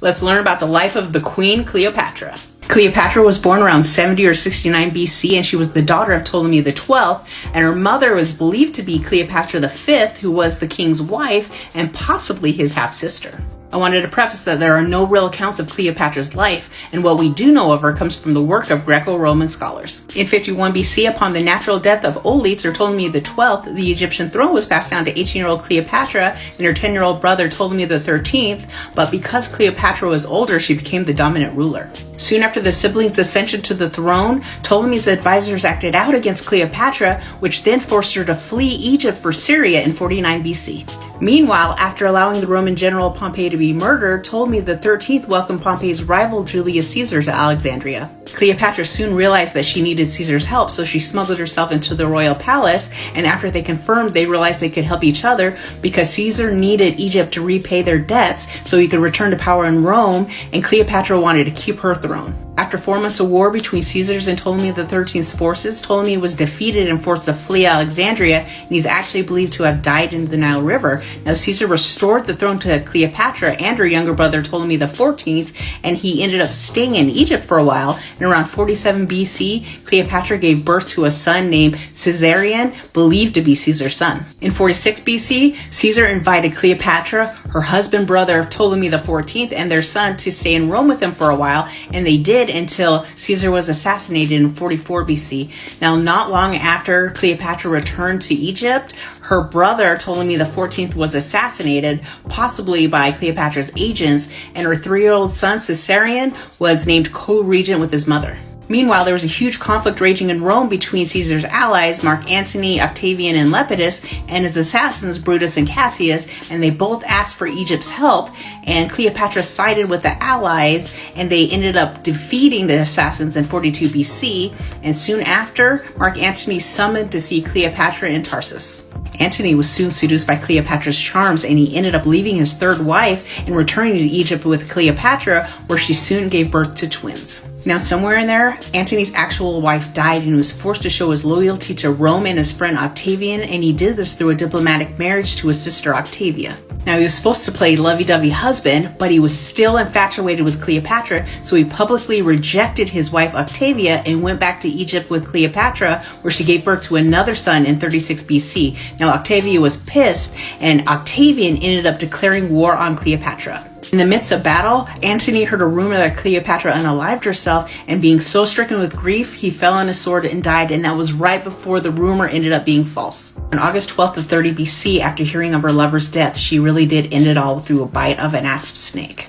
Let's learn about the life of the Queen Cleopatra. Cleopatra was born around 70 or 69 BC, and she was the daughter of Ptolemy XII, and her mother was believed to be Cleopatra V, who was the king's wife and possibly his half-sister. I wanted to preface that there are no real accounts of Cleopatra's life, and what we do know of her comes from the work of Greco-Roman scholars. In 51 BC, upon the natural death of Olytes or Ptolemy XII, the Egyptian throne was passed down to 18-year-old Cleopatra and her 10-year-old brother Ptolemy XIII, but because Cleopatra was older, she became the dominant ruler. Soon after the siblings' ascension to the throne, Ptolemy's advisors acted out against Cleopatra, which then forced her to flee Egypt for Syria in 49 BC. Meanwhile, after allowing the Roman general Pompey to be murdered, Ptolemy XIII welcomed Pompey's rival Julius Caesar to Alexandria. Cleopatra soon realized that she needed Caesar's help, so she smuggled herself into the royal palace, and after they confirmed, they realized they could help each other because Caesar needed Egypt to repay their debts so he could return to power in Rome, and Cleopatra wanted to keep her throne. After 4 months of war between Caesar's and Ptolemy XIII's forces, Ptolemy was defeated and forced to flee Alexandria, and he's actually believed to have died in the Nile River. Now, Caesar restored the throne to Cleopatra and her younger brother Ptolemy XIV, and he ended up staying in Egypt for a while. And around 47 BC, Cleopatra gave birth to a son named Caesarion, believed to be Caesar's son. In 46 BC, Caesar invited Cleopatra, her husband brother Ptolemy XIV, and their son to stay in Rome with him for a while, and they did until Caesar was assassinated in 44 BC. Now, not long after Cleopatra returned to Egypt, her brother Ptolemy XIV was assassinated, possibly by Cleopatra's agents, and her 3-year-old son Caesarion was named co-regent with his mother. Meanwhile, there was a huge conflict raging in Rome between Caesar's allies, Mark Antony, Octavian, and Lepidus, and his assassins, Brutus and Cassius, and they both asked for Egypt's help, and Cleopatra sided with the allies, and they ended up defeating the assassins in 42 BC, and soon after, Mark Antony summoned to see Cleopatra in Tarsus. Antony was soon seduced by Cleopatra's charms, and he ended up leaving his third wife and returning to Egypt with Cleopatra, where she soon gave birth to twins. Now, somewhere in there, Antony's actual wife died, and he was forced to show his loyalty to Rome and his friend Octavian, and he did this through a diplomatic marriage to his sister Octavia. Now, he was supposed to play lovey-dovey husband, but he was still infatuated with Cleopatra, so he publicly rejected his wife Octavia and went back to Egypt with Cleopatra, where she gave birth to another son in 36 BC. Now, Octavia was pissed, and Octavian ended up declaring war on Cleopatra. In the midst of battle, Antony heard a rumor that Cleopatra unalived herself, and being so stricken with grief, he fell on his sword and died, and that was right before the rumor ended up being false. On August 12th of 30 BC, after hearing of her lover's death, she really did end it all through a bite of an asp snake.